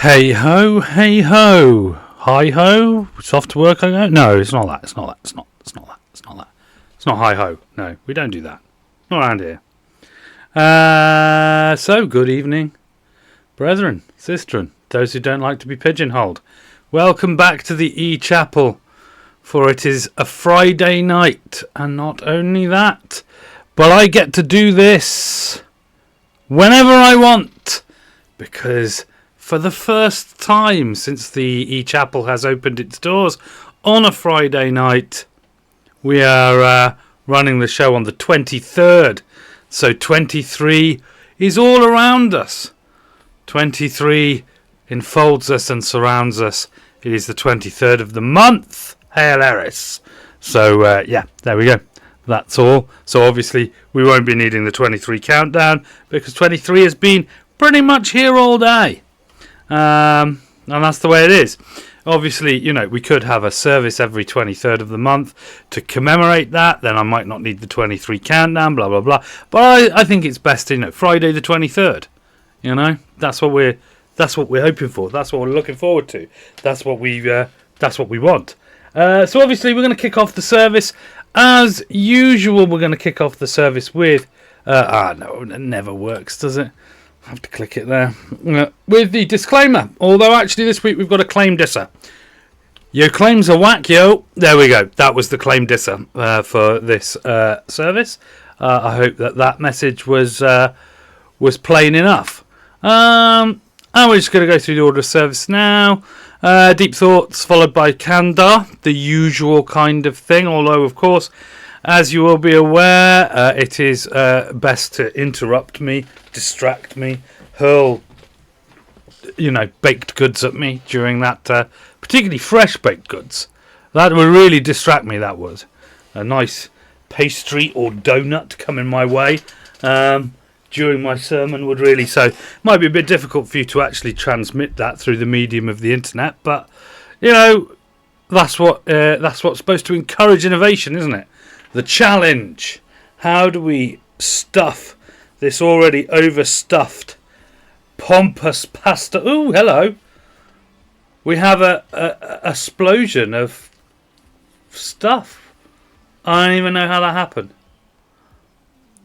Hey ho, hey ho, hi ho. It's off to work. I go. No, it's not that. It's not that. It's not that. It's not that. It's not hi ho. No, we don't do that. Not around here. So good evening, brethren, sistren, those who don't like to be pigeonholed. Welcome back to the E-Chapel, for it is a Friday night, and not only that, but I get to do this whenever I want, because for the first time since the E-Chapel has opened its doors on a Friday night, we are running the show on the 23rd. So 23 is all around us. 23 enfolds us and surrounds us. It is the 23rd of the month. Hail Eris. So, yeah, there we go. That's all. So obviously we won't be needing the 23 countdown, because 23 has been pretty much here all day. And that's the way it is. Obviously, you know, we could have a service every 23rd of the month to commemorate that. Then I might not need the 23 countdown, blah, blah, blah. But I think it's best, you know, Friday the 23rd. You know, that's what we're hoping for. That's what we're looking forward to. That's what we want. So obviously we're going to kick off the service as usual. We're going to kick off the service with no, it never works, does it? I have to click it there. With the disclaimer. Although actually this week we've got a claim disser. Your claims are whack, yo. There we go. That was the claim disser for this service. I hope that message was plain enough. And we're just going to go through the order of service now. Deep thoughts followed by Kandar, the usual kind of thing. Although, of course, as you will be aware, it is best to interrupt me, distract me, hurl, you know, baked goods at me during that, particularly fresh baked goods. That would really distract me. That would. A nice pastry or donut coming my way during my sermon would really. So it might be a bit difficult for you to actually transmit that through the medium of the internet, but you know, that's what's supposed to encourage innovation, isn't it? The challenge. How do we stuff this already overstuffed, pompous pasta? Ooh, hello. We have a explosion of stuff. I don't even know how that happened.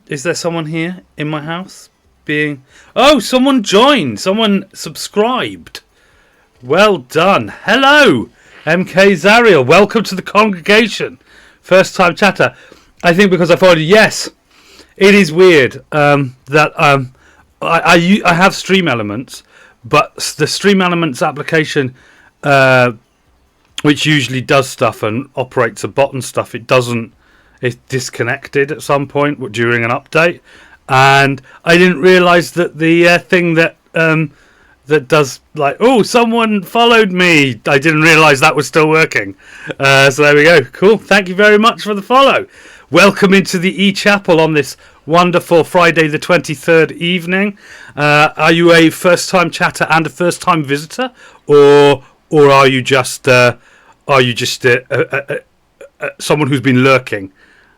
Is there someone here in my house being... Oh, someone joined. Someone subscribed. Well done. Hello, MK Zariel. Welcome to the congregation. First time chatter. I think because I followed you. Yes, it is weird that I have Stream Elements, but the Stream Elements application, which usually does stuff and operates a bot and stuff, it's disconnected at some point during an update, and I didn't realise that the thing that does, like, oh, someone followed me, I didn't realise that was still working. So there we go. Cool. Thank you very much for the follow. Welcome into the E-Chapel on this wonderful Friday the 23rd evening. Are you a first-time chatter and a first-time visitor, or are you just someone who's been lurking?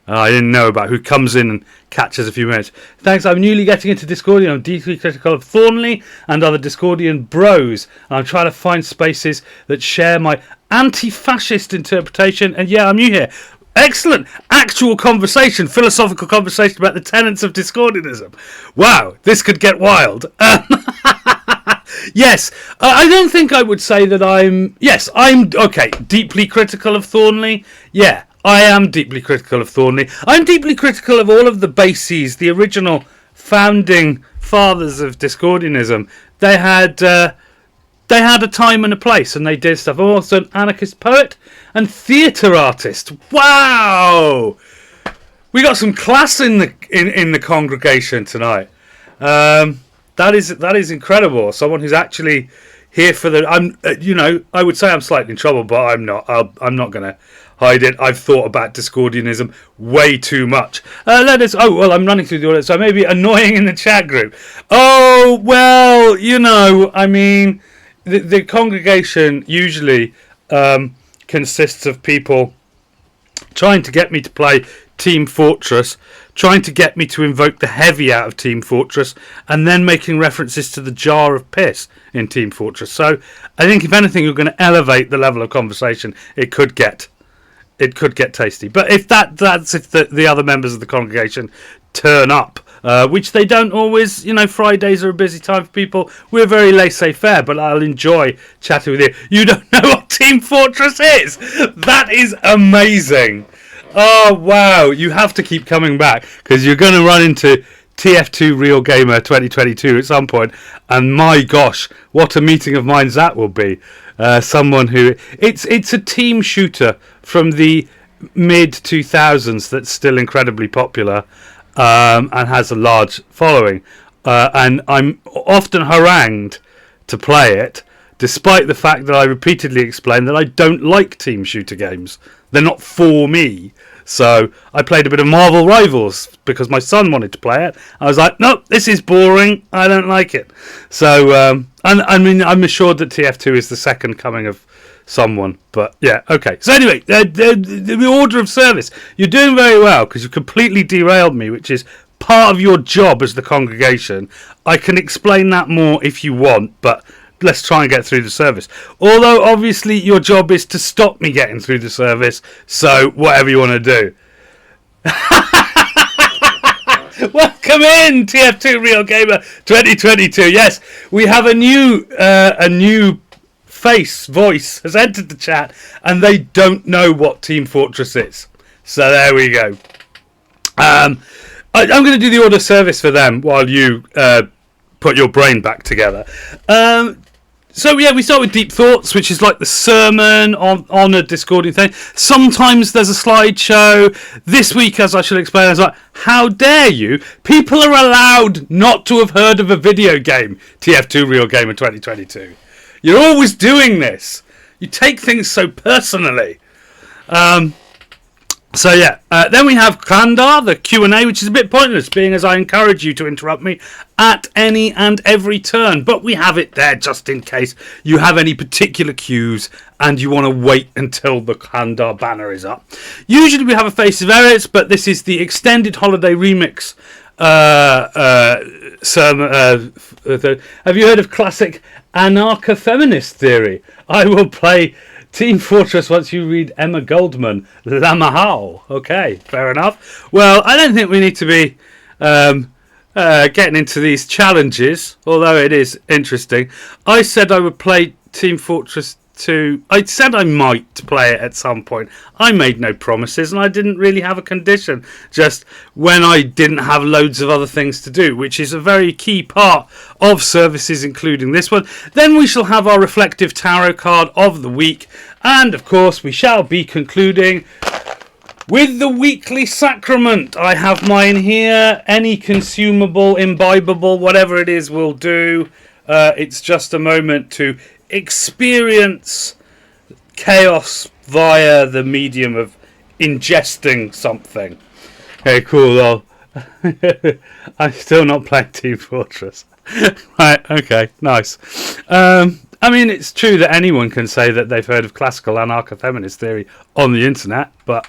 I didn't know about, who comes in and catches a few minutes. Thanks, I'm newly getting into Discordian. I'm deeply critical of Thornley and other Discordian bros. And I'm trying to find spaces that share my anti-fascist interpretation. And yeah, I'm new here. Excellent. Actual conversation, philosophical conversation about the tenets of Discordianism. Wow, this could get wild. Yes, I don't think I would say that I'm... Yes, I'm, okay, deeply critical of Thornley. Yeah. I am deeply critical of Thornley. I'm deeply critical of all of the bases, the original founding fathers of Discordianism. They had a time and a place, and they did stuff. I'm also an anarchist poet and theatre artist. Wow, we got some class in the congregation tonight. That is incredible. Someone who's actually here for the. I would say I'm slightly in trouble, but I'm not. I'm not going to hide it. I've thought about Discordianism way too much. I'm running through the order, so I may be annoying in the chat group. Oh, well, I mean, the congregation usually consists of people trying to get me to play Team Fortress, trying to get me to invoke the heavy out of Team Fortress, and then making references to the jar of piss in Team Fortress. So I think if anything, you're going to elevate the level of conversation. It could get tasty. But if that's if the other members of the congregation turn up, which they don't always. Fridays are a busy time for people. We're very laissez-faire, but I'll enjoy chatting with you. You don't know what Team Fortress is? That is amazing. Oh, wow. You have to keep coming back, because you're going to run into TF2 Real Gamer 2022 at some point, and my gosh, what a meeting of minds that will be. Someone who... It's a team shooter from the mid-2000s that's still incredibly popular, and has a large following. And I'm often harangued to play it, despite the fact that I repeatedly explain that I don't like team shooter games. They're not for me. So I played a bit of Marvel Rivals because my son wanted to play it. I was like, no, this is boring. I don't like it. So, I'm assured that TF2 is the second coming of someone. But yeah, okay. So anyway, the order of service. You're doing very well, because you completely derailed me, which is part of your job as the congregation. I can explain that more if you want, but... let's try and get through the service. Although, obviously, your job is to stop me getting through the service. So, whatever you want to do. Welcome in, TF2 Real Gamer 2022. Yes, we have a new voice has entered the chat, and they don't know what Team Fortress is. So, there we go. I'm going to do the order of service for them while you... put your brain back together. So yeah, we start with Deep Thoughts, which is like the sermon on a Discordian thing. Sometimes there's a slideshow. This week, as I shall explain, I was like, how dare you? People are allowed not to have heard of a video game, TF2 Real Gamer 2022. You're always doing this. You take things so personally. So yeah, then we have Kandar, the Q&A, which is a bit pointless, being as I encourage you to interrupt me at any and every turn. But we have it there just in case you have any particular cues and you want to wait until the Kandar banner is up. Usually we have a Face of Eris, but this is the extended holiday remix. Have you heard of classic anarcho-feminist theory? I will play... Team Fortress once you read Emma Goldman, La Mahal. Okay, fair enough. Well, I don't think we need to be getting into these challenges, although it is interesting. I said I would play Team Fortress 2. I said I might play it at some point. I made no promises, and I didn't really have a condition, just when I didn't have loads of other things to do, which is a very key part of services, including this one. Then we shall have our reflective tarot card of the week, and of course we shall be concluding with the weekly sacrament. I have mine here. Any consumable, imbibable, whatever it is will do. It's just a moment to experience chaos via the medium of ingesting something. Okay, cool. Well, I'm still not playing Team Fortress. Right, okay, nice. I mean, it's true that anyone can say that they've heard of classical anarcho-feminist theory on the internet, but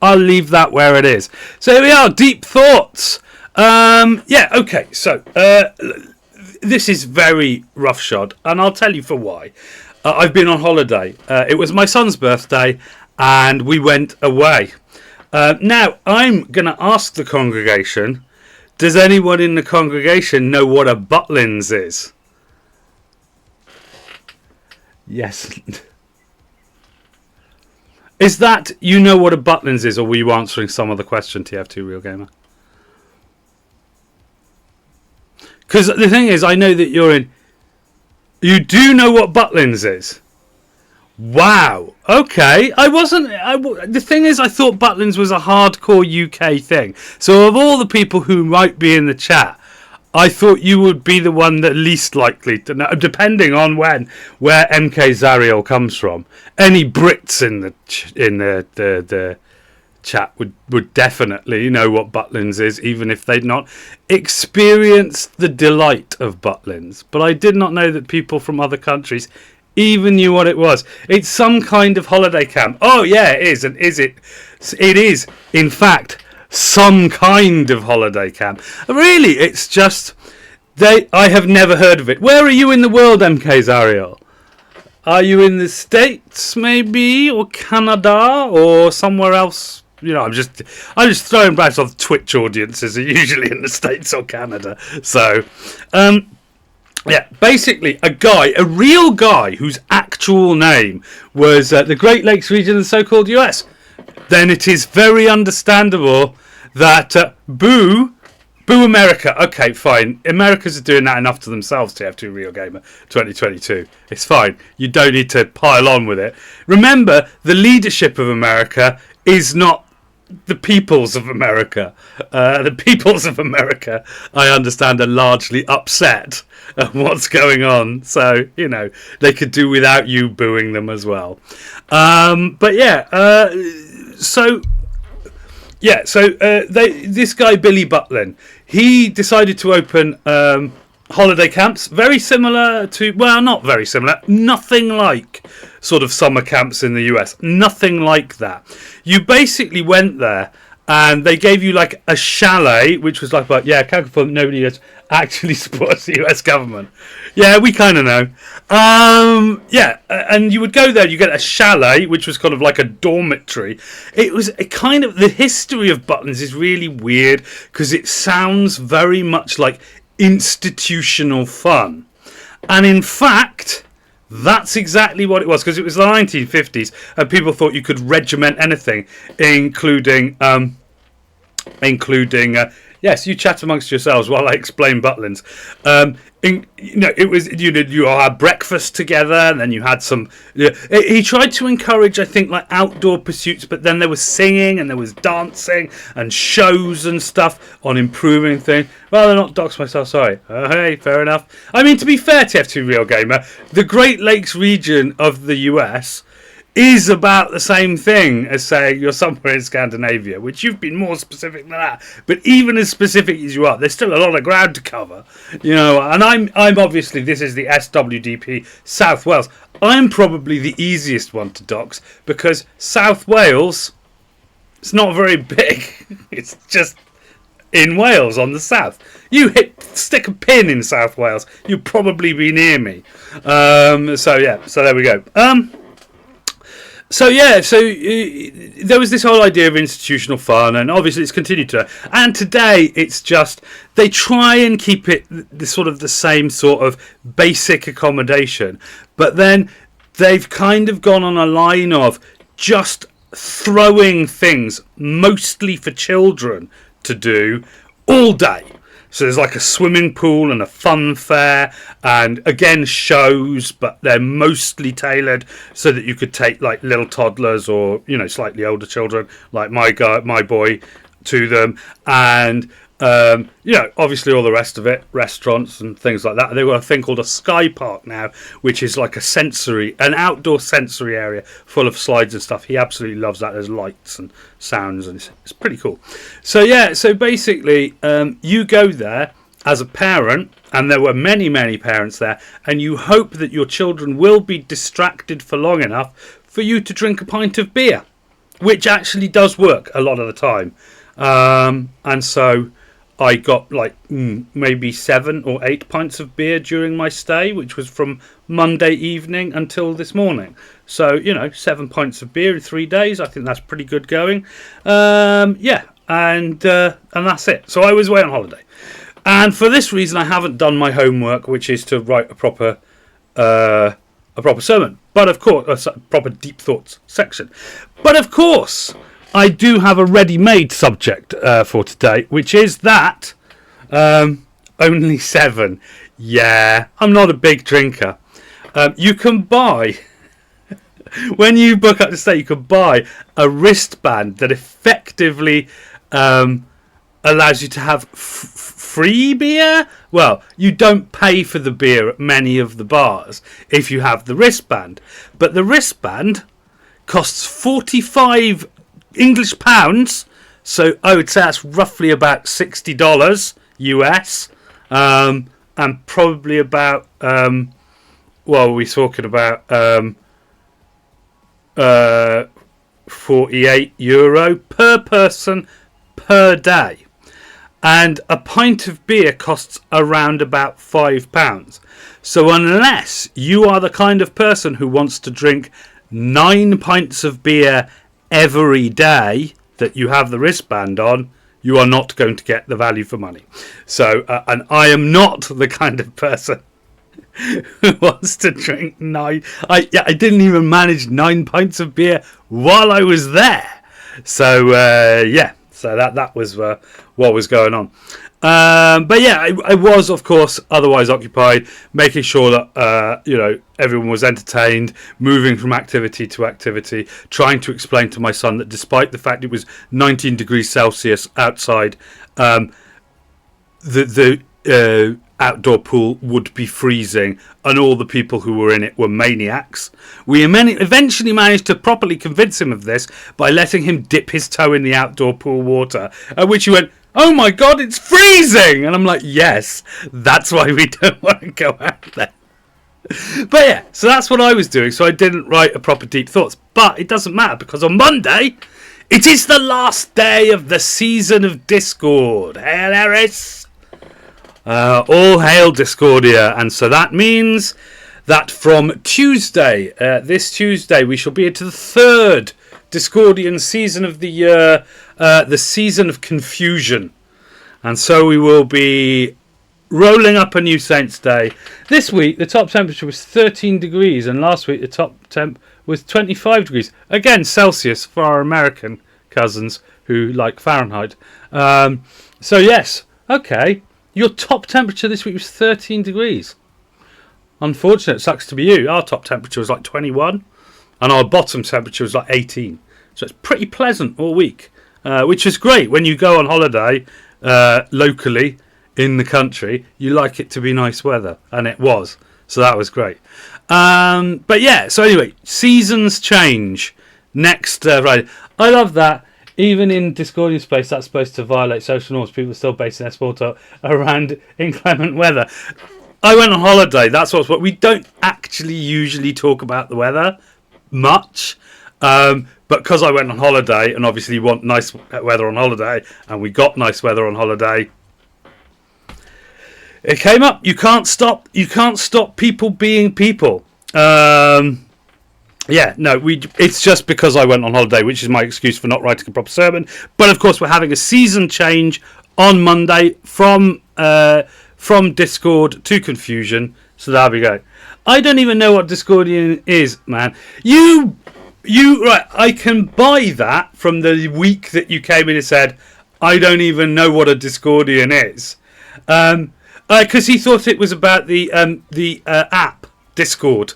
I'll leave that where it is. So here we are, Deep Thoughts. Yeah, okay, so this is very roughshod, and I'll tell you for why. I've been on holiday. It was my son's birthday, and we went away. Now, I'm going to ask the congregation, does anyone in the congregation know what a butlins is? Yes. Is that, you know what a butlins is, or were you answering some other question, TF2 Real Gamer? Because the thing is, I know that you do know what butlins is. Wow. Okay. The thing is, I thought butlins was a hardcore UK thing. So of all the people who might be in the chat, I thought you would be the one that least likely to know, depending on where MK Zariel comes from. Any Brits in the chat would definitely know what butlins is, even if they'd not experienced the delight of butlins. But I did not know that people from other countries even knew what it was. It's some kind of holiday camp. Oh yeah, it is. And it is in fact some kind of holiday camp. Really, it's just I have never heard of it. Where are you in the world, MK Zariel? Are you in the States, maybe, or Canada, or somewhere else? I'm just throwing back off Twitch audiences are usually in the States or Canada. So, basically a real guy whose actual name was the Great Lakes region of the so-called US. Then it is very understandable that Boo America. Okay, fine. Americans are doing that enough to themselves, TF2 Real Gamer 2022. It's fine. You don't need to pile on with it. Remember, the leadership of America is not the peoples of America. The peoples of America, I understand, are largely upset at what's going on. So, they could do without you booing them as well. This guy Billy Butlin, he decided to open holiday camps, very similar to, well, not very similar, nothing like sort of summer camps in the US, nothing like that. You basically went there and they gave you like a chalet, which was like, I can't confirm nobody actually supports the US government. Yeah, we kind of know. And you would go there, you get a chalet, which was kind of like a dormitory. It was a kind of, the history of Butlins is really weird because it sounds very much like institutional fun. And in fact, that's exactly what it was, because it was the 1950s and people thought you could regiment anything, including yes, you chat amongst yourselves while I explain Butlins. It was, you all had breakfast together, and then you had some. He tried to encourage, I think, like outdoor pursuits, but then there was singing and there was dancing and shows and stuff on improving things. Well, they're not dox myself, sorry. Hey, fair enough. I mean, to be fair, TF2 Real Gamer, the Great Lakes region of the US is about the same thing as saying you're somewhere in Scandinavia, which you've been more specific than that. But even as specific as you are, there's still a lot of ground to cover, And I'm obviously, this is the SWDP South Wales. I'm probably the easiest one to dox because South Wales, it's not very big. It's just in Wales on the south. Stick a pin in South Wales, you'd probably be near me. So there we go. There was this whole idea of institutional fun, and obviously it's continued to. And today it's just, they try and keep it the same sort of basic accommodation, but then they've kind of gone on a line of just throwing things, mostly for children to do, all day. So there's like a swimming pool and a fun fair and, again, shows, but they're mostly tailored so that you could take like little toddlers or, slightly older children like my boy to them. And, obviously all the rest of it, restaurants and things like that. They've got a thing called a Sky Park now, which is like an outdoor sensory area full of slides and stuff. He absolutely loves that. There's lights and sounds and it's pretty cool. So basically you go there as a parent, and there were many, many parents there, and you hope that your children will be distracted for long enough for you to drink a pint of beer, which actually does work a lot of the time. And so I got like maybe 7 or 8 pints of beer during my stay, which was from Monday evening until this morning. So, 7 pints of beer in 3 days. I think that's pretty good going. And that's it. So I was away on holiday. And for this reason, I haven't done my homework, which is to write a proper sermon. But of course, a proper deep thoughts section. But of course, I do have a ready-made subject for today, which is that only 7. Yeah, I'm not a big drinker. You can buy, when you book up to stay, you can buy a wristband that effectively allows you to have free beer. Well, you don't pay for the beer at many of the bars if you have the wristband. But the wristband costs 45 English pounds, so I would say that's roughly about $60 US, and probably about we're talking about €48 per person per day. And a pint of beer costs around about £5. So unless you are the kind of person who wants to drink 9 pints of beer every day that you have the wristband on, you are not going to get the value for money. So, and I am not the kind of person who wants to drink 9. I didn't even manage 9 pints of beer while I was there. So, so that was what was going on. But yeah, I was, of course, otherwise occupied, making sure that everyone was entertained, moving from activity to activity, trying to explain to my son that despite the fact it was 19 degrees Celsius outside, the outdoor pool would be freezing, and all the people who were in it were maniacs. We eventually managed to properly convince him of this by letting him dip his toe in the outdoor pool water, at which he went, "Oh my God, it's freezing!" And I'm like, yes, that's why we don't want to go out there. But yeah, so that's what I was doing. So I didn't write a proper deep thoughts. But it doesn't matter, because on Monday, it is the last day of the season of Discord. Hail Eris! All hail Discordia. And so that means that from Tuesday, this Tuesday, we shall be into the 3rd Discordian season of the year, the season of confusion. And so we will be rolling up a new Saints Day. This week the top temperature was 13 degrees, and last week the top temp was 25 degrees. Again, Celsius for our American cousins who like Fahrenheit. So yes, okay, your top temperature this week was 13 degrees. Unfortunate, sucks to be you. Our top temperature was like 21, and our bottom temperature was like 18. So it's pretty pleasant all week, which is great when you go on holiday locally in the country. You like it to be nice weather, and it was. So that was great. But yeah, so anyway, seasons change next Friday. I love that. Even in Discordian space, that's supposed to violate social norms. People are still basing their sport around inclement weather. I went on holiday. That's what we don't actually usually talk about the weather much. But because I went on holiday, and obviously you want nice weather on holiday, and we got nice weather on holiday, it came up. You can't stop people being people. It's just because I went on holiday, which is my excuse for not writing a proper sermon. But of course, we're having a season change on Monday from Discord to Confusion. So there we go. I don't even know what Discordian is, man. You right? I can buy that from the week that you came in and said, "I don't even know what a Discordian is," because he thought it was about the app Discord.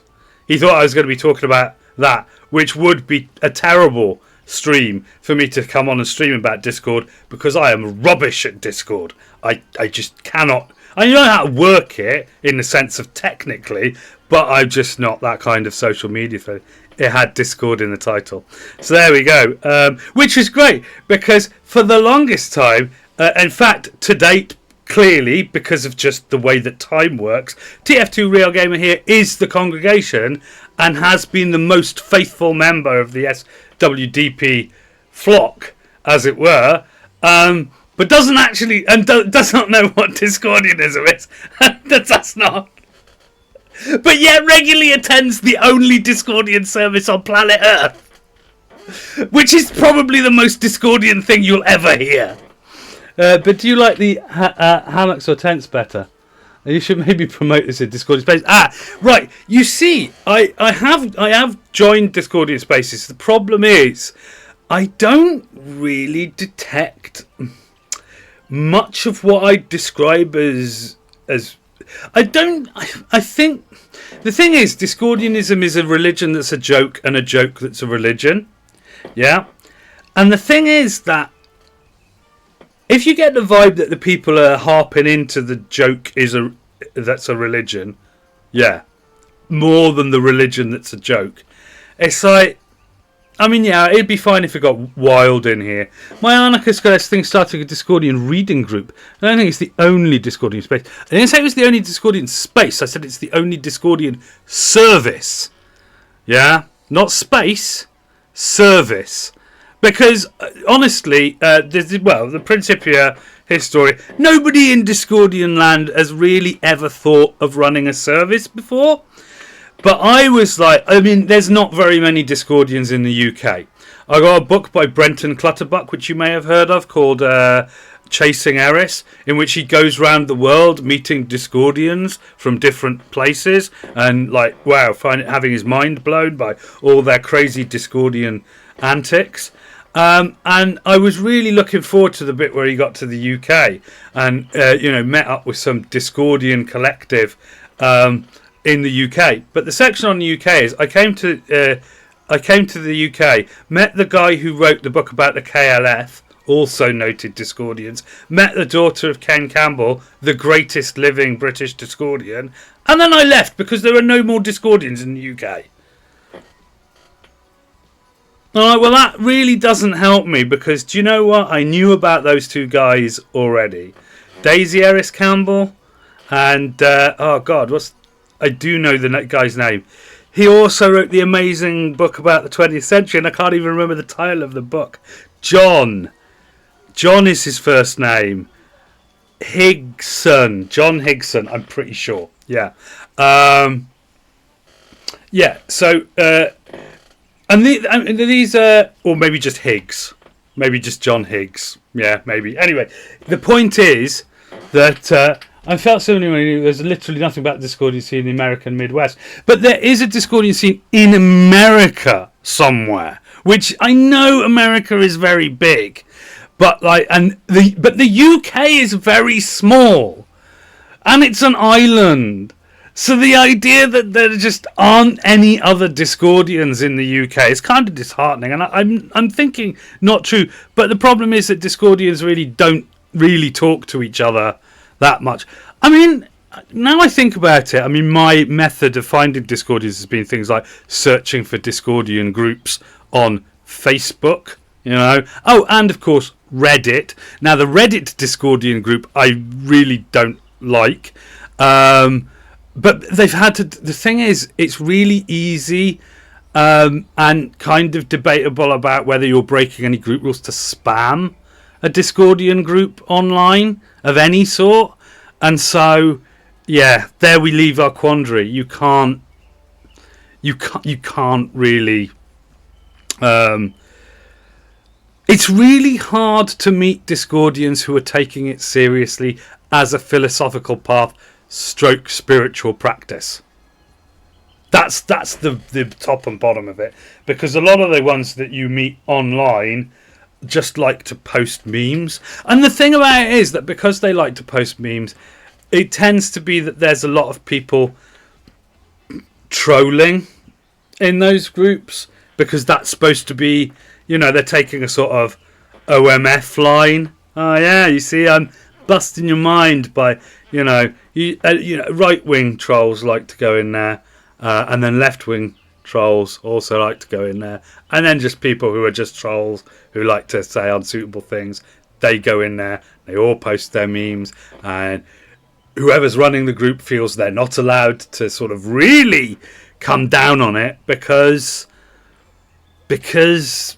He thought I was going to be talking about that, which would be a terrible stream for me to come on and stream about Discord, because I am rubbish at Discord. I just cannot. I know how to work it in the sense of technically, but I'm just not that kind of social media thing. It had Discord in the title. So there we go. Which is great, because for the longest time, in fact, to date, clearly, because of just the way that time works, TF2 Real Gamer here is the congregation and has been the most faithful member of the SWDP flock, as it were, but doesn't actually, and does not know what Discordianism is. That's not. But yet regularly attends the only Discordian service on planet Earth, which is probably the most Discordian thing you'll ever hear. But do you like the hammocks or tents better? You should maybe promote this in Discordian space. Right. You see, I have joined Discordian spaces. The problem is, I don't really detect much of what I describe as. I think the thing is, Discordianism is a religion that's a joke, and a joke that's a religion. Yeah. And the thing is that if you get the vibe that the people are harping into the joke that's a religion, yeah, more than the religion that's a joke, it's like, I mean, yeah, it'd be fine if it got wild in here. My anarchist thing started a Discordian reading group. I don't think it's the only Discordian space. I didn't say it was the only Discordian space. I said it's the only Discordian service. Yeah, not space, service. Because honestly, the Principia Historia, nobody in Discordian land has really ever thought of running a service before. But I was like, I mean, there's not very many Discordians in the UK. I got a book by Brenton Clutterbuck, which you may have heard of, called Chasing Eris, in which he goes around the world meeting Discordians from different places and, like, wow, having his mind blown by all their crazy Discordian antics. And I was really looking forward to the bit where he got to the UK and met up with some Discordian collective in the UK. But the section on the UK is I came to the UK, met the guy who wrote the book about the KLF, also noted Discordians, met the daughter of Ken Campbell, the greatest living British Discordian, and then I left because there are no more Discordians in the UK. Alright, well, that really doesn't help me, because do you know what? I knew about those two guys already. Daisy Eris Campbell and I do know the guy's name. He also wrote the amazing book about the 20th century, and I can't even remember the title of the book. John is his first name. Higson. John Higson, I'm pretty sure. Yeah. So these or maybe just Higgs. Maybe just John Higgs. Yeah, maybe. Anyway, the point is that I felt similarly. There's literally nothing about the Discordian scene in the American Midwest, but there is a Discordian scene in America somewhere, which I know America is very big, but the UK is very small, and it's an island. So the idea that there just aren't any other Discordians in the UK is kind of disheartening, and I'm thinking not true. But the problem is that Discordians really don't really talk to each other that much. I mean, now I think about it, I mean, my method of finding Discordians has been things like searching for Discordian groups on Facebook, you know. Oh, and of course Reddit. Now the Reddit Discordian group I really don't like. But they've had to. The thing is, it's really easy and kind of debatable about whether you're breaking any group rules to spam a Discordian group online of any sort. And so, yeah, there we leave our quandary. You can't really. It's really hard to meet Discordians who are taking it seriously as a philosophical path. Stroke spiritual practice. That's the top and bottom of it, because a lot of the ones that you meet online just like to post memes, and the thing about it is that because they like to post memes, it tends to be that there's a lot of people trolling in those groups, because that's supposed to be, you know, they're taking a sort of OMF line. Oh yeah, you see, I'm busting your mind by, you know, right-wing trolls like to go in there, and then left-wing trolls also like to go in there, and then just people who are just trolls who like to say unsuitable things, they go in there, they all post their memes, and whoever's running the group feels they're not allowed to sort of really come down on it because it's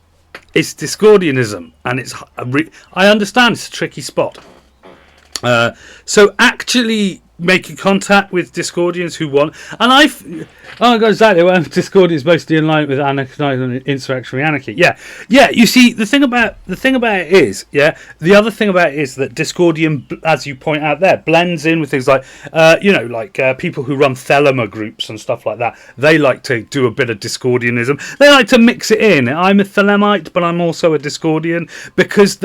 Discordianism, and I understand it's a tricky spot. So actually making contact with Discordians who want, and exactly. Well, Discordians mostly in line with anarchism and insurrectionary anarchy. Yeah. You see, the thing about it is, the other thing about it is that Discordian, as you point out there, blends in with things like, people who run Thelema groups and stuff like that. They like to do a bit of Discordianism. They like to mix it in. I'm a Thelemite, but I'm also a Discordian, because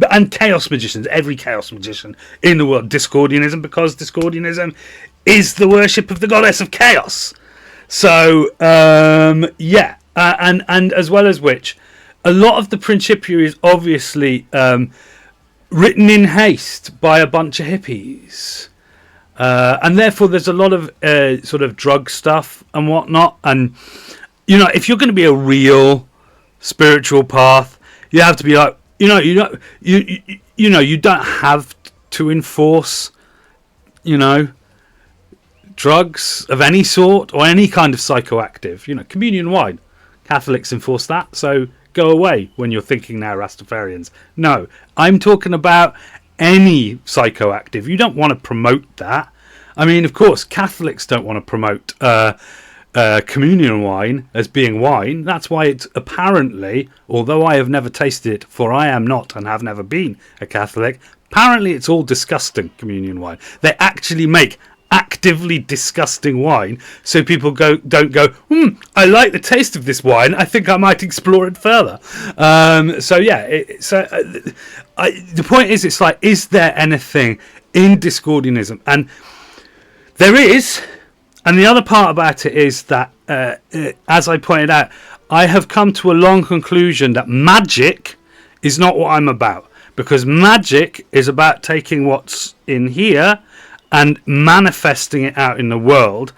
and chaos magicians, every chaos magician in the world, Discordianism, because Discordianism is the worship of the goddess of chaos. So, and as well as which, a lot of the Principia is obviously written in haste by a bunch of hippies. And therefore there's a lot of sort of drug stuff and whatnot. And, you know, if you're going to be a real spiritual path, you have to be like, you don't have to enforce, drugs of any sort or any kind of psychoactive. Communion wine, Catholics enforce that, so go away when you're thinking now Rastafarians. No, I'm talking about any psychoactive. You don't want to promote that. I mean, of course, Catholics don't want to promote communion wine as being wine. That's why it's apparently, although I have never tasted it, for I am not and have never been a Catholic, apparently it's all disgusting communion wine. They actually make actively disgusting wine, so people don't go, I like the taste of this wine, I think I might explore it further. So yeah, the point is, it's like, is there anything in Discordianism? And there is. And the other part about it is that, as I pointed out, I have come to a long conclusion that magic is not what I'm about. Because magic is about taking what's in here and manifesting it out in the world.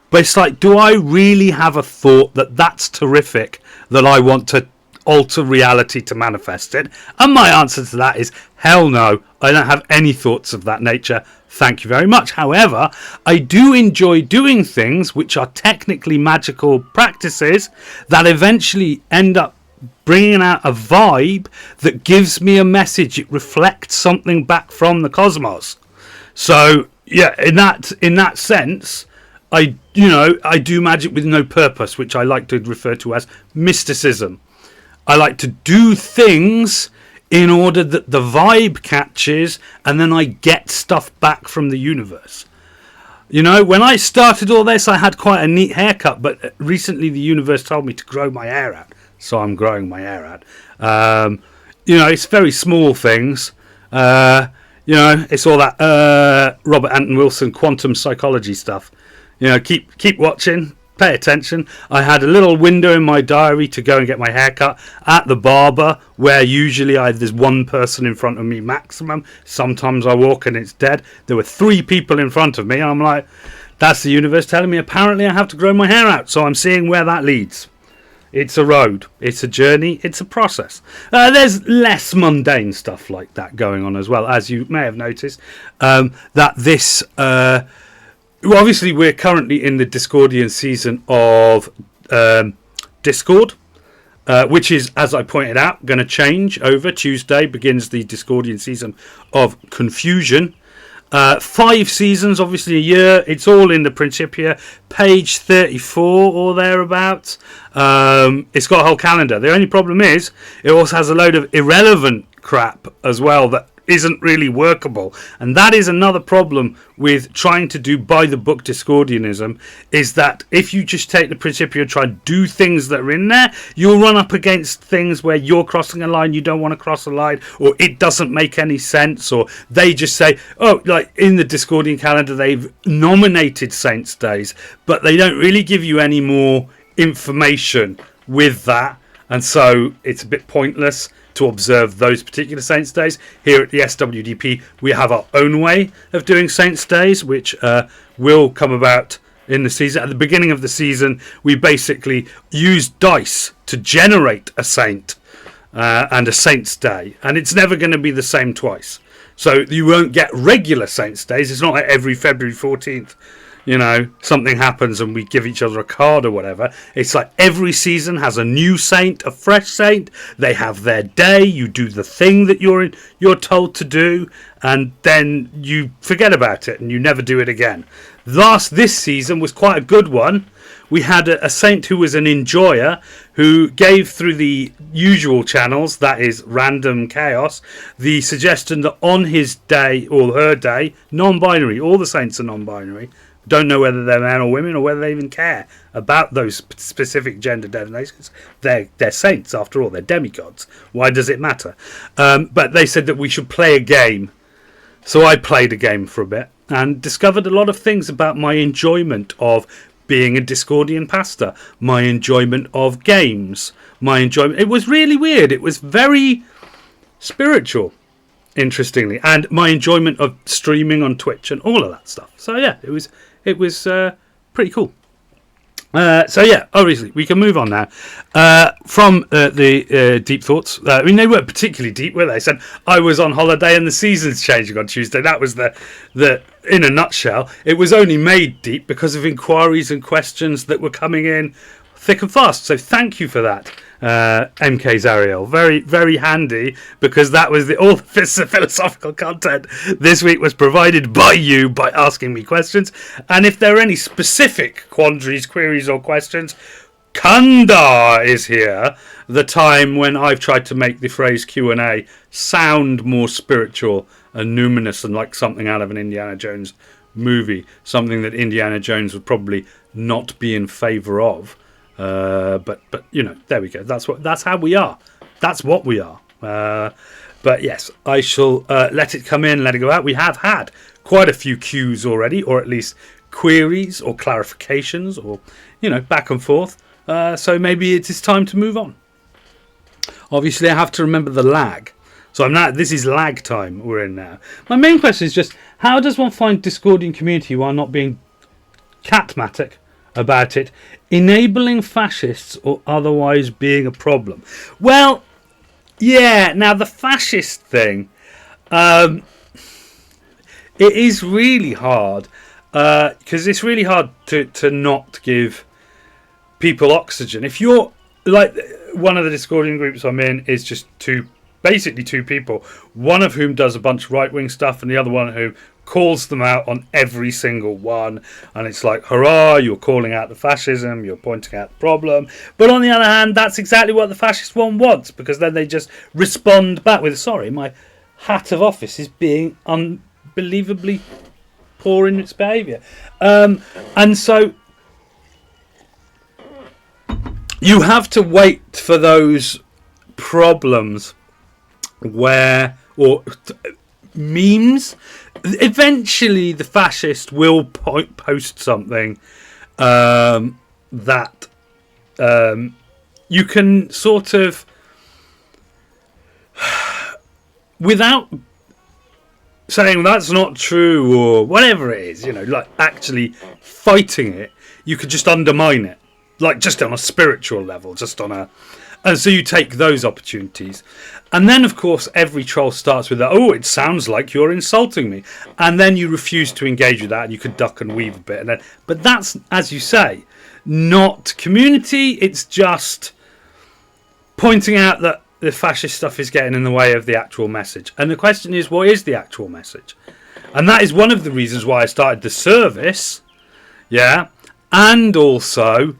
But it's like, do I really have a thought that that's terrific, that I want to alter reality to manifest it? And my answer to that is, hell no, I don't have any thoughts of that nature. Thank you very much. However, I do enjoy doing things which are technically magical practices that eventually end up bringing out a vibe that gives me a message. It reflects something back from the cosmos. So yeah, in that sense, I do magic with no purpose, which I like to refer to as mysticism. I like to do things in order that the vibe catches, and then I get stuff back from the universe. You know, when I started all this, I had quite a neat haircut, but recently the universe told me to grow my hair out, so I'm growing my hair out. It's very small things. It's all that Robert Anton Wilson quantum psychology stuff. Keep watching. Pay attention. I had a little window in my diary to go and get my hair cut at the barber, where usually there's one person in front of me maximum. Sometimes I walk and it's dead. There were 3 people in front of me, and I'm like, that's the universe telling me apparently I have to grow my hair out. So I'm seeing where that leads. It's a road, it's a journey, it's a process. There's less mundane stuff like that going on as well, as you may have noticed. That this obviously, we're currently in the Discordian season of Discord, which is, as I pointed out, going to change over. Tuesday begins the Discordian season of Confusion. 5 seasons, obviously a year. It's all in the Principia, page 34 or thereabouts. It's got a whole calendar. The only problem is it also has a load of irrelevant crap as well that isn't really workable, and that is another problem with trying to do by the book Discordianism, is that if you just take the Principia and try and do things that are in there, you'll run up against things where you're crossing a line you don't want to cross a line, or it doesn't make any sense, or they just say, like in the Discordian calendar they've nominated saints days, but they don't really give you any more information with that, and so it's a bit pointless to observe those particular saints days. Here at the SWDP we have our own way of doing saints days, which will come about in the season. At the beginning of the season we basically use dice to generate a saint and a saints day, and it's never going to be the same twice, so you won't get regular saints days. It's not like every February 14th something happens and we give each other a card or whatever. It's like every season has a new saint, a fresh saint. They have their day. You do the thing that you're told to do, and then you forget about it and you never do it again. This season was quite a good one. We had a saint who was an enjoyer, who gave through the usual channels, that is random chaos, the suggestion that on his day or her day, non-binary, all the saints are non-binary, don't know whether they're men or women or whether they even care about those specific gender designations. They're saints after all, they're demigods. Why does it matter? But they said that we should play a game. So I played a game for a bit and discovered a lot of things about my enjoyment of being a Discordian pastor, my enjoyment of games, it was really weird. It was very spiritual, interestingly, and my enjoyment of streaming on Twitch and all of that stuff. So yeah, it was pretty cool. So yeah, obviously we can move on now from the deep thoughts. I mean, they weren't particularly deep, were they? I said I was on holiday and the season's changing on Tuesday. That was the in a nutshell. It was only made deep because of inquiries and questions that were coming in thick and fast. So thank you for that, MK Zariel. Very, very handy, because that was all the philosophical content this week was provided by you by asking me questions. And if there are any specific quandaries, queries or questions, Kanda is here, the time when I've tried to make the phrase Q&A sound more spiritual and numinous and like something out of an Indiana Jones movie, something that Indiana Jones would probably not be in favour of. But you know, there we go. That's how we are. That's what we are. But yes, I shall let it come in, let it go out. We have had quite a few Qs already, or at least queries or clarifications, or you know, back and forth. So maybe it is time to move on. Obviously, I have to remember the lag. So this is lag time we're in now. My main question is just, how does one find Discordian community while not being catmatic about it, enabling fascists or otherwise being a problem? Well, yeah, now the fascist thing, it is really hard, because it's really hard to not give people oxygen. If you're like, one of the Discordian groups I'm in is just basically two people, one of whom does a bunch of right-wing stuff and the other one who calls them out on every single one, and it's like, hurrah, you're calling out the fascism, you're pointing out the problem. But on the other hand, that's exactly what the fascist one wants, because then they just respond back with, sorry, my hat of office is being unbelievably poor in its behaviour. And so you have to wait for those problems or memes. Eventually the fascist will post something that you can sort of, without saying that's not true or whatever it is, you know, like actually fighting it, you could just undermine it, like just on a spiritual level, and so you take those opportunities. And then, of course, every troll starts with that, oh, it sounds like you're insulting me. And then you refuse to engage with that, and you can duck and weave a bit. But that's, as you say, not community. It's just pointing out that the fascist stuff is getting in the way of the actual message. And the question is, what is the actual message? And that is one of the reasons why I started the service. Yeah. And also,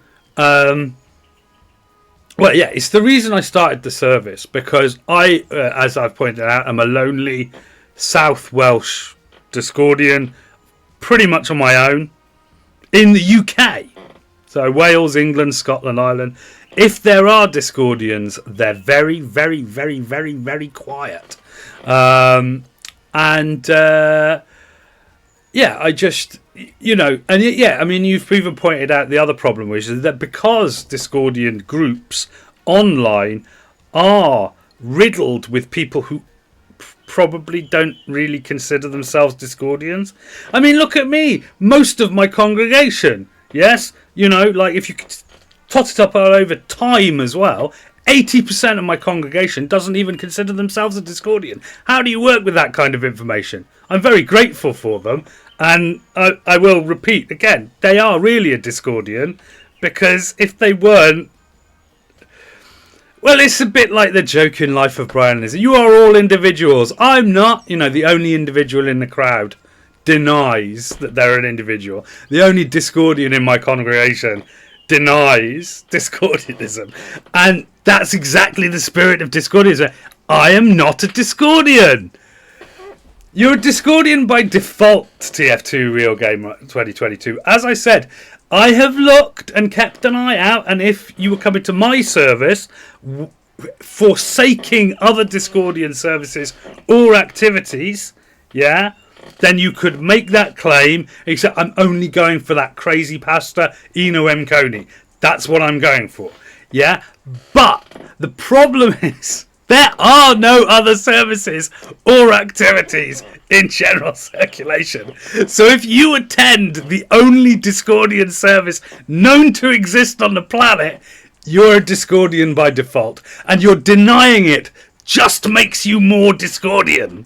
well, yeah, it's the reason I started the service, because I, as I've pointed out, am a lonely South Welsh Discordian, pretty much on my own, in the UK. So Wales, England, Scotland, Ireland. If there are Discordians, they're very, very, very, very, very quiet. Yeah, I just, you know, and yeah, I mean, you've even pointed out the other problem, which is that because Discordian groups online are riddled with people who probably don't really consider themselves Discordians. I mean, look at me, most of my congregation, yes, you know, like if you tot it up all over time as well, 80% of my congregation doesn't even consider themselves a Discordian. How do you work with that kind of information? I'm very grateful for them. And I will repeat again, they are really a Discordian, because if they weren't, well, it's a bit like the joke in Life of Brian is, you are all individuals. I'm not, you know, the only individual in the crowd denies that they're an individual. The only Discordian in my congregation denies Discordianism. And that's exactly the spirit of Discordianism. I am not a Discordian. You're a Discordian by default, TF2 Real Gamer 2022. As I said, I have looked and kept an eye out, and if you were coming to my service, forsaking other Discordian services or activities, yeah, then you could make that claim, except I'm only going for that crazy pastor, Eno M Koney. That's what I'm going for, yeah? But the problem is, there are no other services or activities in general circulation. So if you attend the only Discordian service known to exist on the planet, you're a Discordian by default. And you're denying it just makes you more Discordian.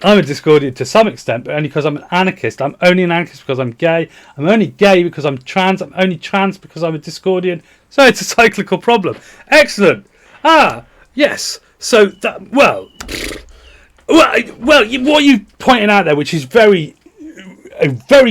I'm a Discordian to some extent, but only because I'm an anarchist. I'm only an anarchist because I'm gay. I'm only gay because I'm trans. I'm only trans because I'm a Discordian. So it's a cyclical problem. Excellent. Yes. So that well, what you pointed out there, which is a very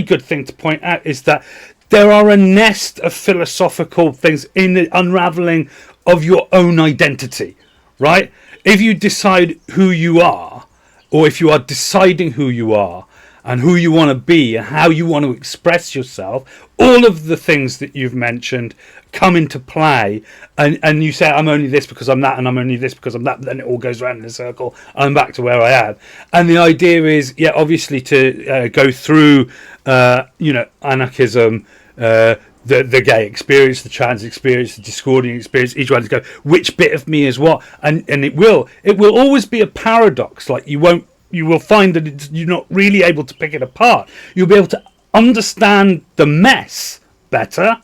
good thing to point out, is that there are a nest of philosophical things in the unraveling of your own identity, right? If you decide who you are, or if you are deciding who you are and who you want to be and how you want to express yourself, all of the things that you've mentioned come into play, and you say, I'm only this because I'm that, and I'm only this because I'm that, but then it all goes around in a circle, I'm back to where I am. And the idea is, obviously to go through, anarchism, the gay experience, the trans experience, the Discordian experience, each one to go, which bit of me is what, and it will always be a paradox. Like you will find that you're not really able to pick it apart. You'll be able to understand the mess better,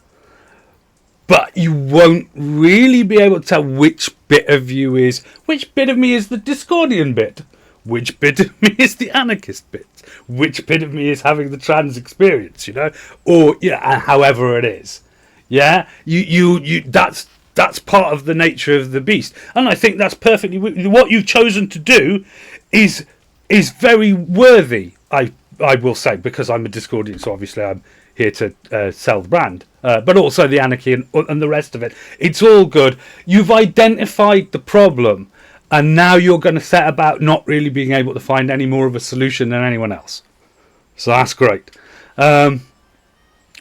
but you won't really be able to tell which bit of me is the Discordian bit, which bit of me is the anarchist bit, which bit of me is having the trans experience, or however it is. That's part of the nature of the beast, and I think that's perfectly what you've chosen to do is very worthy. I will say, because I'm a Discordian, so obviously I'm here to sell the brand, but also the anarchy and the rest of it. It's all good. You've identified the problem, and now you're going to set about not really being able to find any more of a solution than anyone else. So that's great. So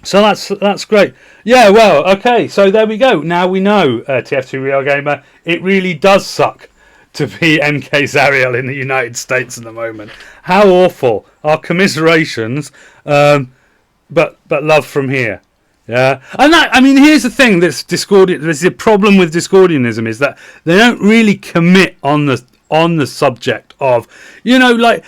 that's great. Yeah, well, okay, so there we go. Now we know, TF2 Real Gamer, it really does suck to be MK Zariel in the United States at the moment. How awful. Our commiserations, but love from here. Yeah, and here's the thing that's Discordian. There's the problem with Discordianism is that they don't really commit on the subject of, like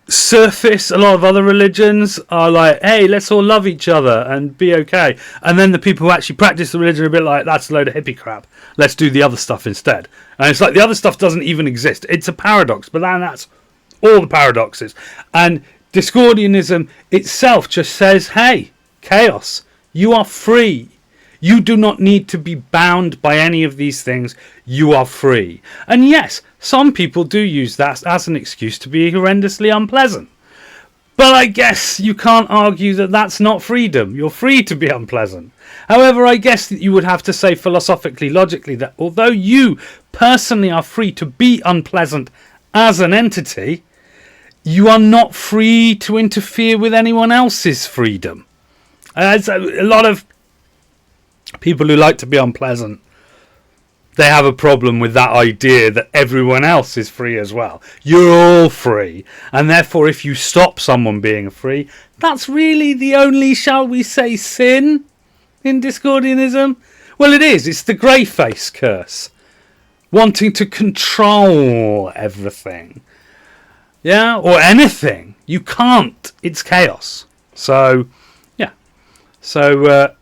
surface. A lot of other religions are like, hey, let's all love each other and be okay, and then the people who actually practice the religion are a bit like, that's a load of hippie crap. Let's do the other stuff instead. And it's like the other stuff doesn't even exist. It's a paradox, but then that's all the paradoxes. And Discordianism itself just says, hey, chaos. You are free. You do not need to be bound by any of these things. You are free. And yes, some people do use that as an excuse to be horrendously unpleasant. But I guess you can't argue that that's not freedom. You're free to be unpleasant. However, I guess that you would have to say philosophically, logically, that although you personally are free to be unpleasant as an entity, you are not free to interfere with anyone else's freedom. There's a lot of people who like to be unpleasant. They have a problem with that idea that everyone else is free as well. You're all free. And therefore, if you stop someone being free, that's really the only, shall we say, sin in Discordianism? Well, it is. It's the grey face curse. Wanting to control everything. Yeah? Or anything. You can't. It's chaos. So... So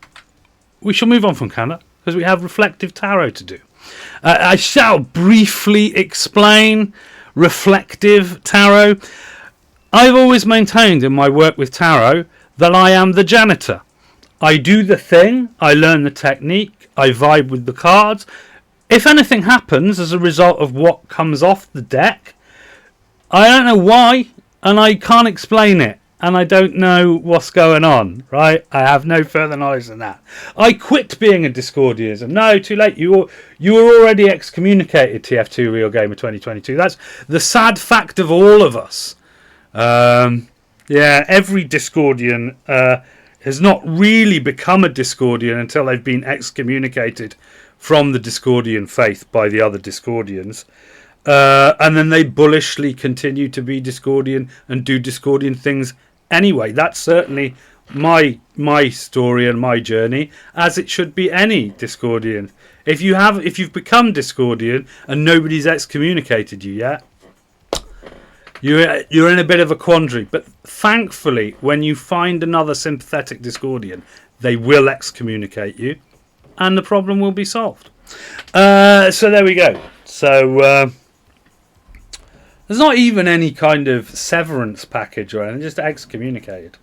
we shall move on from Canada because we have reflective tarot to do. I shall briefly explain reflective tarot. I've always maintained in my work with tarot that I am the janitor. I do the thing, I learn the technique, I vibe with the cards. If anything happens as a result of what comes off the deck, I don't know why, and I can't explain it. And I don't know what's going on, right? I have no further knowledge than that. I quit being a Discordianism. No, too late. You were already excommunicated, TF2 Real Gamer 2022. That's the sad fact of all of us. Every Discordian has not really become a Discordian until they've been excommunicated from the Discordian faith by the other Discordians. And then they bullishly continue to be Discordian and do Discordian things anyway. That's certainly my story and my journey, as it should be any Discordian. If you've become Discordian and nobody's excommunicated you yet, you're in a bit of a quandary. But thankfully, when you find another sympathetic Discordian, they will excommunicate you, and the problem will be solved. So there we go. So There's not even any kind of severance package or anything, just excommunicated.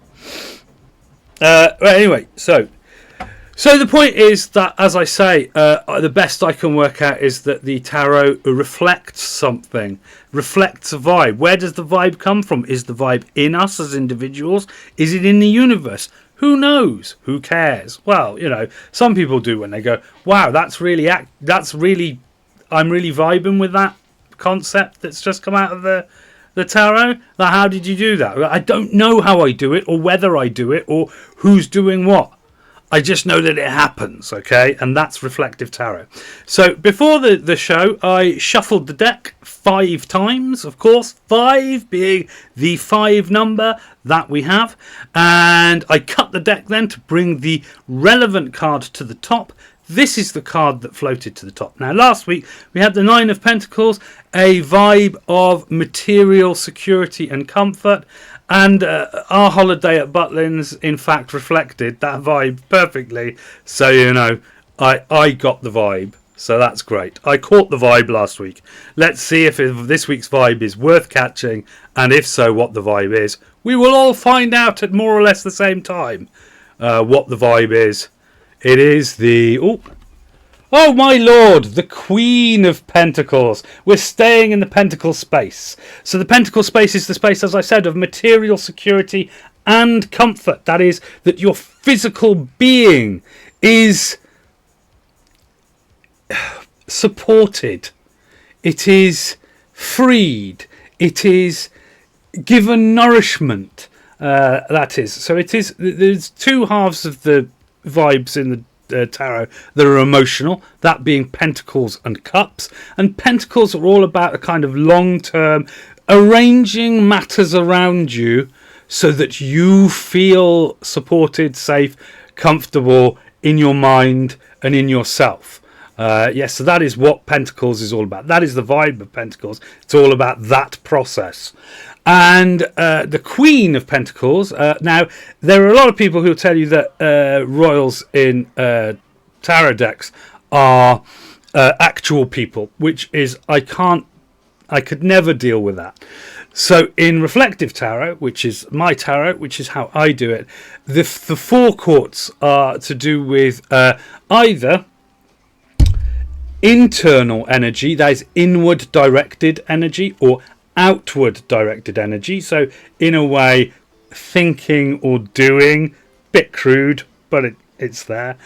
Anyway, so the point is that, as I say, the best I can work out is that the tarot reflects something, reflects a vibe. Where does the vibe come from? Is the vibe in us as individuals? Is it in the universe? Who knows? Who cares? Well, some people do when they go, wow, I'm really vibing with that concept that's just come out of the tarot. Like, how did you do that? I don't know how I do it, or whether I do it, or who's doing what. I just know that it happens, okay? And that's reflective tarot. So before the show, I shuffled the deck 5 times, of course, 5 being the 5 number that we have. And I cut the deck then to bring the relevant card to the top. This is the card that floated to the top. Now, last week, we had the 9 of Pentacles, a vibe of material security and comfort. And our holiday at Butlins, in fact, reflected that vibe perfectly. So, I got the vibe. So that's great. I caught the vibe last week. Let's see if this week's vibe is worth catching. And if so, what the vibe is. We will all find out at more or less the same time what the vibe is. It is the... Oh my lord, the Queen of Pentacles. We're staying in the Pentacle space. So the Pentacle space is the space, as I said, of material security and comfort. That is, that your physical being is supported. It is freed. It is given nourishment. That is. So it is. There's 2 halves of the vibes in the tarot that are emotional, that being Pentacles and Cups. And Pentacles are all about a kind of long-term arranging matters around you so that you feel supported, safe, comfortable in your mind and in yourself. Yes, so that is what Pentacles is all about. That is the vibe of Pentacles. It's all about that process. And the Queen of Pentacles, now there are a lot of people who will tell you that royals in tarot decks are actual people, which is, I could never deal with that. So in reflective tarot, which is my tarot, which is how I do it, the 4 courts are to do with either internal energy, that is inward directed energy, or outward directed energy. So in a way, thinking or doing, bit crude, but it's there.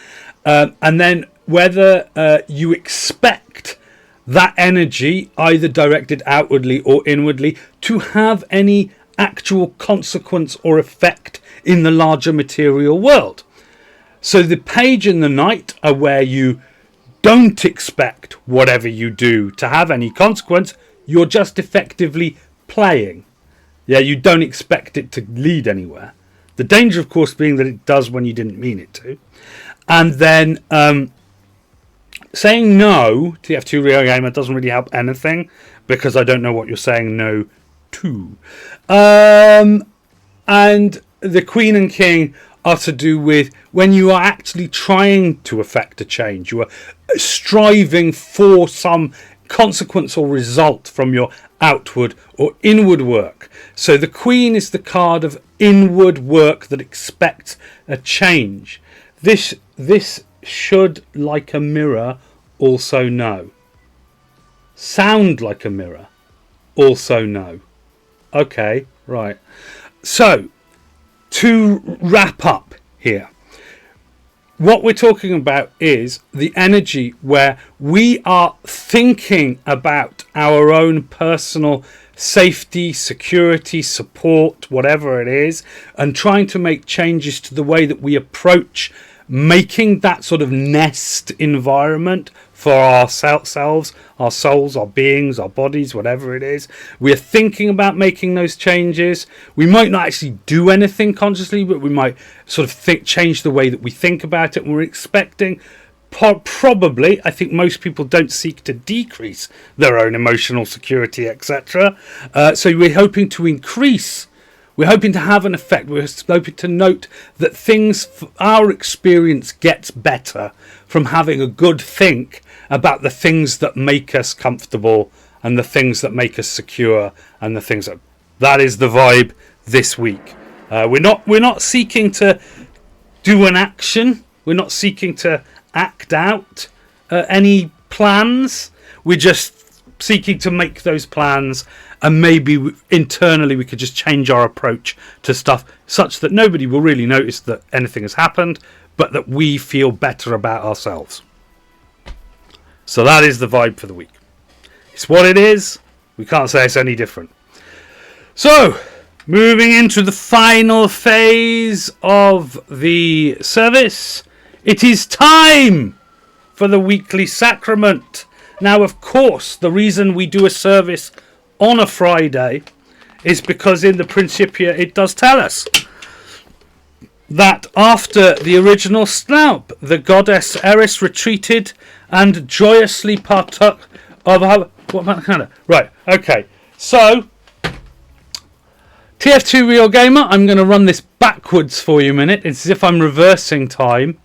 And then whether you expect that energy, either directed outwardly or inwardly, to have any actual consequence or effect in the larger material world. So the Page and the Knight are where you don't expect whatever you do to have any consequence. You're just effectively playing. Yeah, you don't expect it to lead anywhere. The danger, of course, being that it does when you didn't mean it to. And then saying no to the F2 Rio gamer doesn't really help anything, because I don't know what you're saying no to. And the Queen and King are to do with when you are actually trying to effect a change. You are striving for some consequence or result from your outward or inward work. So the Queen is the card of inward work that expects a change. This should, like a mirror, also know. Sound like a mirror, also know. Okay, right. So, to wrap up here, what we're talking about is the energy where we are thinking about our own personal safety, security, support, whatever it is, and trying to make changes to the way that we approach making that sort of nest environment for ourselves, our souls, our beings, our bodies, whatever it is. We're thinking about making those changes. We might not actually do anything consciously, but we might sort of change the way that we think about it. And we're expecting, probably, I think most people don't seek to decrease their own emotional security, etc. So we're hoping to increase. We're hoping to have an effect. We're hoping to note that our experience gets better from having a good think about the things that make us comfortable and the things that make us secure, and the things that is the vibe this week. We're not seeking to do an action. We're not seeking to act out any plans. We're just seeking to make those plans, and maybe internally we could just change our approach to stuff such that nobody will really notice that anything has happened, but that we feel better about ourselves. So that is the vibe for the week. It's what it is. We can't say it's any different. So, moving into the final phase of the service, it is time for the weekly sacrament. Now, of course, the reason we do a service on a Friday is because in the Principia it does tell us that after the original snap, the goddess Eris retreated and joyously partook of... Right, okay. So, TF2 Real Gamer, I'm going to run this backwards for you a minute. It's as if I'm reversing time.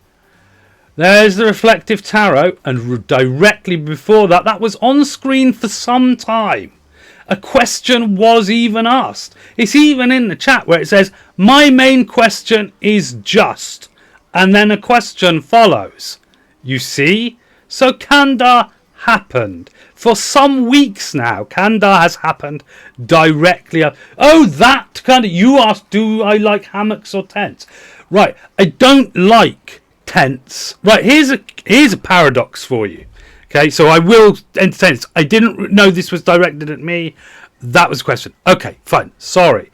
There's the reflective tarot, and directly before that, that was on screen for some time. A question was even asked. It's even in the chat where it says, my main question is just, and then a question follows. You see? So Kandar happened. For some weeks now, Kandar has happened directly up. Oh, that kind of, you asked, do I like hammocks or tents? Right, I don't like tents. Right, here's a paradox for you. Okay, so I will entertain this. I didn't know this was directed at me. That was a question. Okay, fine. Sorry.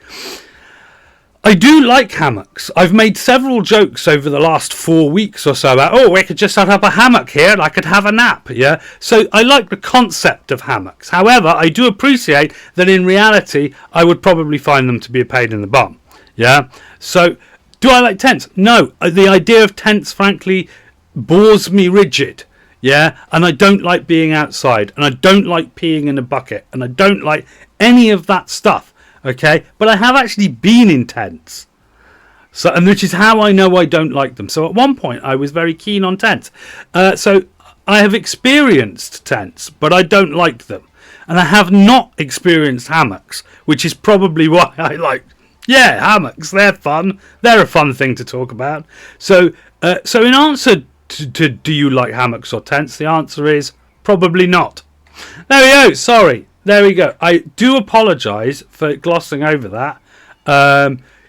I do like hammocks. I've made several jokes over the last 4 weeks or so about, oh, we could just set up a hammock here and I could have a nap. Yeah. So I like the concept of hammocks. However, I do appreciate that in reality, I would probably find them to be a pain in the bum. Yeah. So, do I like tents? No. The idea of tents, frankly, bores me rigid. Yeah. And I don't like being outside. And I don't like peeing in a bucket. And I don't like any of that stuff. Okay. But I have actually been in tents. So, and which is how I know I don't like them. So at one point I was very keen on tents. So I have experienced tents, but I don't like them. And I have not experienced hammocks, which is probably why I like. Yeah, hammocks, they're fun. They're a fun thing to talk about. So in answer to do you like hammocks or tents, the answer is probably not. There we go. Sorry. There we go. I do apologise for glossing over that.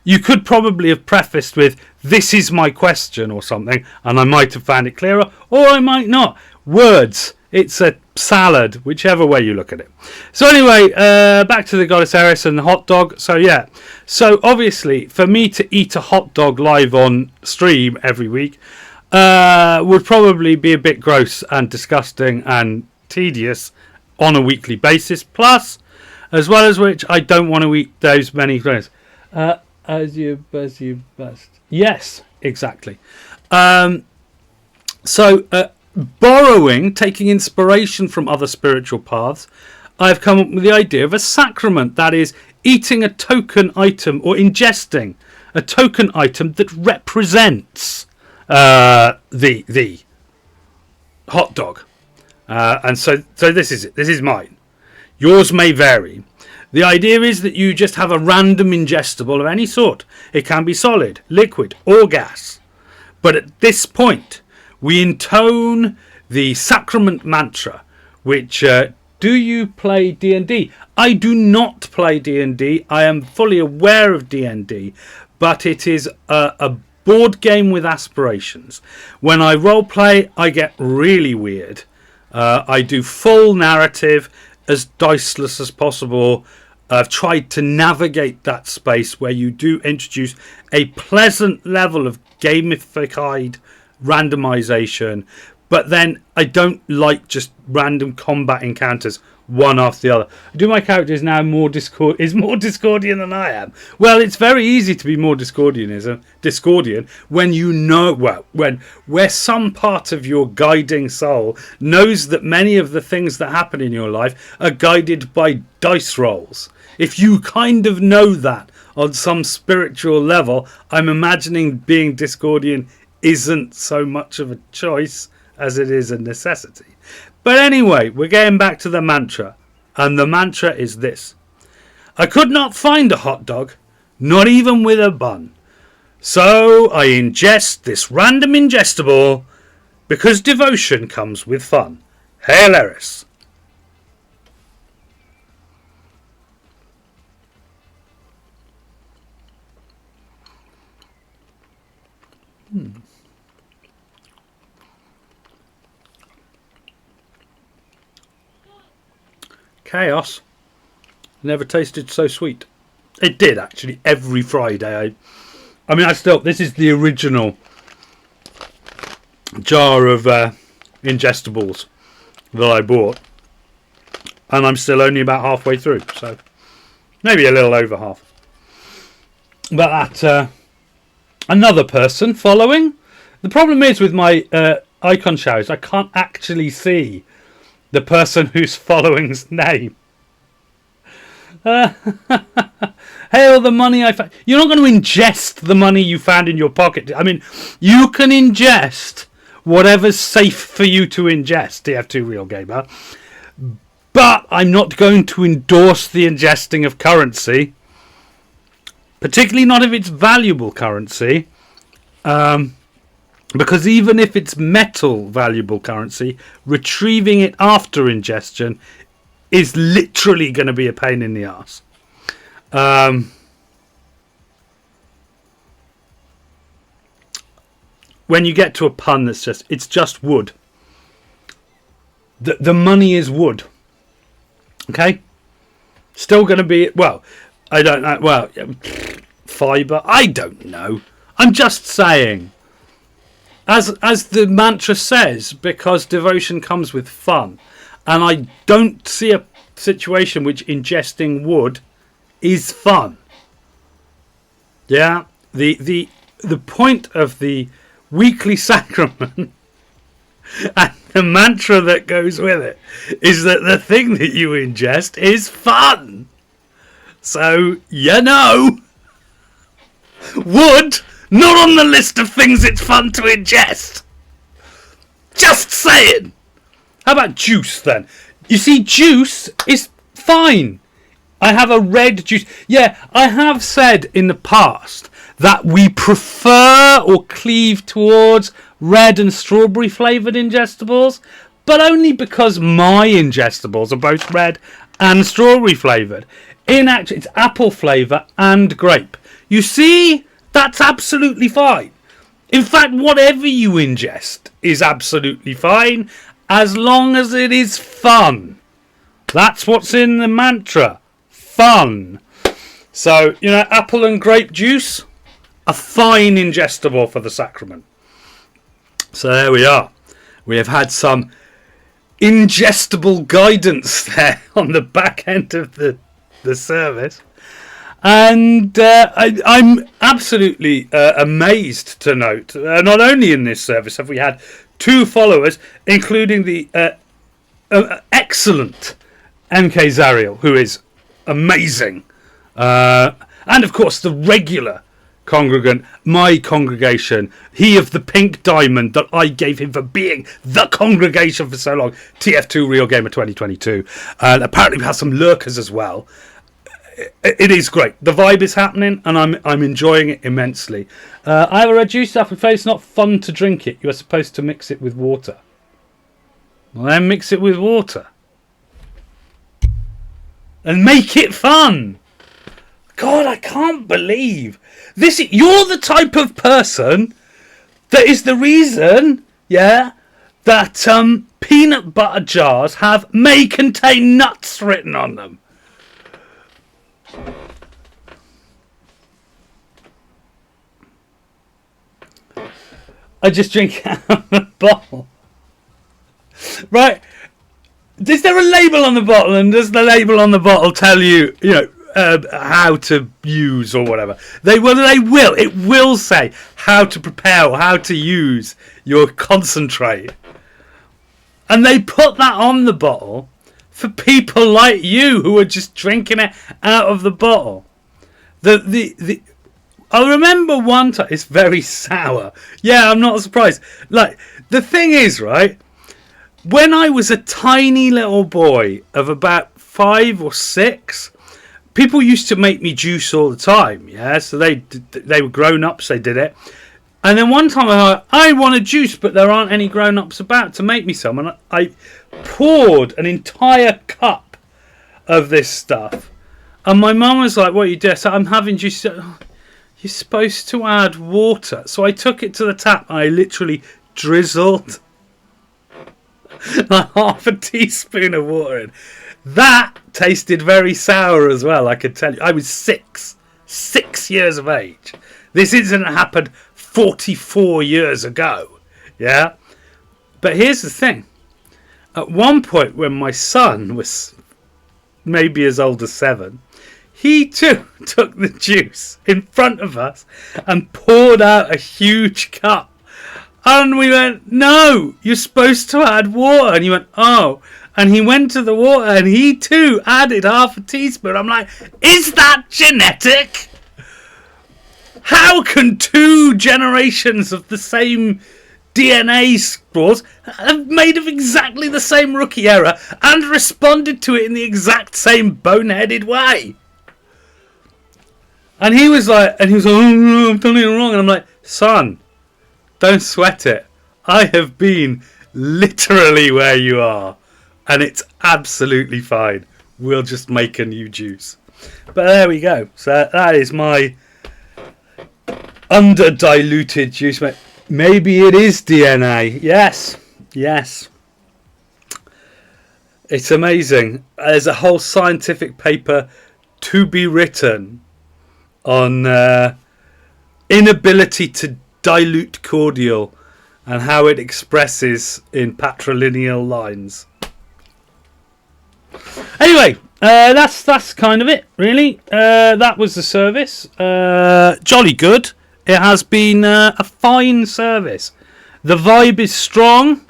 You could probably have prefaced with, this is my question or something, and I might have found it clearer, or I might not. Words. It's a salad, whichever way you look at it. So anyway, back to the goddess Eris and the hot dog. So yeah, so obviously for me to eat a hot dog live on stream every week would probably be a bit gross and disgusting and tedious on a weekly basis. Plus, as well as which, I don't want to eat those many things. As you best. Yes, exactly. Borrowing, taking inspiration from other spiritual paths, I've come up with the idea of a sacrament, that is, eating a token item or ingesting a token item that represents the hot dog. And so this is it. This is mine. Yours may vary. The idea is that you just have a random ingestible of any sort. It can be solid, liquid, or gas. But at this point, we intone the sacrament mantra, which, do you play D&D? I do not play D&D. I am fully aware of D&D, but it is a board game with aspirations. When I roleplay, I get really weird. I do full narrative, as diceless as possible. I've tried to navigate that space where you do introduce a pleasant level of gamified randomization, but then I don't like just random combat encounters one after the other. Do my character is now more Discordian than I am? Well, it's very easy to be more Discordian when you know, where some part of your guiding soul knows that many of the things that happen in your life are guided by dice rolls. If you kind of know that on some spiritual level, I'm imagining being Discordian isn't so much of a choice as it is a necessity. But anyway, we're getting back to the mantra. And the mantra is this: I could not find a hot dog, not even with a bun. So I ingest this random ingestible because devotion comes with fun. Hail Eris. Chaos. Never tasted so sweet. It did, actually. Every Friday. I mean, this is the original jar of ingestibles that I bought. And I'm still only about halfway through. So, maybe a little over half. But that, another person following. The problem is with my icon shows, I can't actually see the person who's following's name. Hail the money I found. You're not going to ingest the money you found in your pocket. I mean, you can ingest whatever's safe for you to ingest, TF2 Real Gamer. But I'm not going to endorse the ingesting of currency. Particularly not if it's valuable currency. Because even if it's metal valuable currency, retrieving it after ingestion is literally going to be a pain in the ass. When you get to a pun that's it's just wood. The money is wood. Okay? Still going to be, well, I don't know, well, fibre, I don't know. I'm just saying. As the mantra says, because devotion comes with fun. And I don't see a situation which ingesting wood is fun. Yeah? The point of the weekly sacrament and the mantra that goes with it is that the thing that you ingest is fun. So, you know, wood, not on the list of things it's fun to ingest. Just saying. How about juice then? You see, juice is fine. I have a red juice. Yeah, I have said in the past that we prefer or cleave towards red and strawberry flavoured ingestibles, but only because my ingestibles are both red and strawberry flavoured. In actual, it's apple flavour and grape. You see, that's absolutely fine. In fact, whatever you ingest is absolutely fine, as long as it is fun. That's what's in the mantra. Fun. So, you know, apple and grape juice, a fine ingestible for the sacrament. So there we are. We have had some ingestible guidance there on the back end of the service. And I'm absolutely amazed to note, not only in this service have we had 2 followers, including the excellent MK Zariel, who is amazing. And of course the regular congregant, my congregation, he of the pink diamond that I gave him for being the congregation for so long, TF2 Real Gamer 2022. And apparently we have some lurkers as well. It is great. The vibe is happening, and I'm enjoying it immensely. I have a red juice apple flavour. It's not fun to drink it. You are supposed to mix it with water. Well, then mix it with water. And make it fun. God, I can't believe this. You're the type of person that is the reason, yeah, that peanut butter jars may contain nuts written on them. I just drink out of the bottle. Right. Is there a label on the bottle, and does the label on the bottle tell you, you know, how to use or whatever? They will. It will say how to prepare or how to use your concentrate. And they put that on the bottle for people like you who are just drinking it out of the bottle. I remember one time, it's very sour. Yeah, I'm not surprised. Like, the thing is, right, when I was a tiny little boy of about 5 or 6, people used to make me juice all the time. Yeah, so they were grown-ups, they did it. And then one time I want a juice, but there aren't any grown-ups about to make me some. And I poured an entire cup of this stuff. And my mum was like, what are you doing? So I'm having juice. You're supposed to add water. So I took it to the tap and I literally drizzled like half a teaspoon of water in. That tasted very sour as well, I could tell you. I was 6 years of age. This incident happened 44 years ago. Yeah? But here's the thing. At one point when my son was maybe as old as 7, he too took the juice in front of us and poured out a huge cup. And we went, no, you're supposed to add water. And he went, oh. And he went to the water and he too added half a teaspoon. I'm like, is that genetic? How can 2 generations of the same DNA scores have made of exactly the same rookie error and responded to it in the exact same boneheaded way? And he was like, oh no, I've done it wrong. And I'm like, son, don't sweat it. I have been literally where you are. And it's absolutely fine. We'll just make a new juice. But there we go. So that is my under-diluted juice. Maybe it is DNA. Yes. It's amazing. There's a whole scientific paper to be written on inability to dilute cordial and how it expresses in patrilineal lines. Anyway, that's kind of it, really. That was the service. Jolly good. It has been a fine service. The vibe is strong,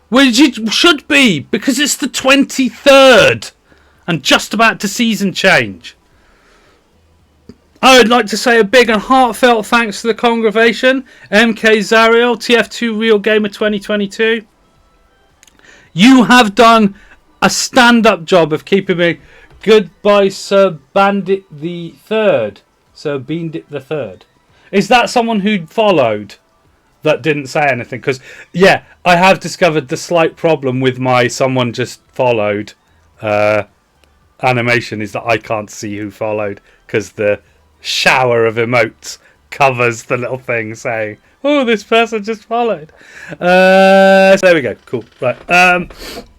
which it should be, because it's the 23rd and just about to season change. I would like to say a big and heartfelt thanks to the congregation, MK Zariel, TF2 Real Gamer 2022. You have done a stand-up job of keeping me. Goodbye, Sir Bandit the Third. Sir Bandit the Third. Is that someone who followed that didn't say anything? Because, yeah, I have discovered the slight problem with my someone just followed animation is that I can't see who followed because the shower of emotes covers the little thing saying, oh, this person just followed. So there we go. Cool. Right.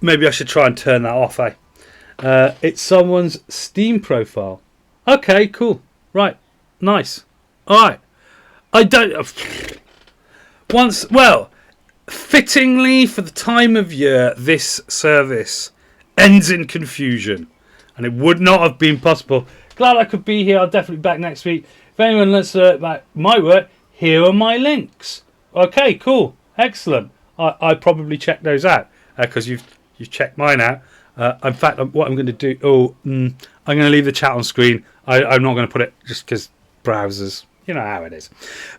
Maybe I should try and turn that off, eh? It's someone's Steam profile. Okay, cool. Right. Nice. All right. I don't... Well, fittingly for the time of year, this service ends in confusion. And it would not have been possible. Glad I could be here. I'll definitely be back next week. If anyone wants to learn about my work, here are my links. Okay, cool. Excellent. I probably check those out because you've checked mine out. In fact, what I'm going to do... I'm going to leave the chat on screen. I'm not going to put it just because browsers... You know how it is.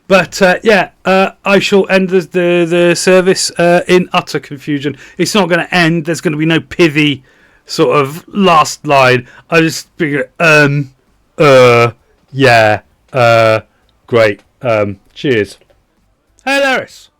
But, I shall end the service in utter confusion. It's not going to end. There's going to be no pithy sort of last line. I just figure, great. Cheers. Hey, Eris.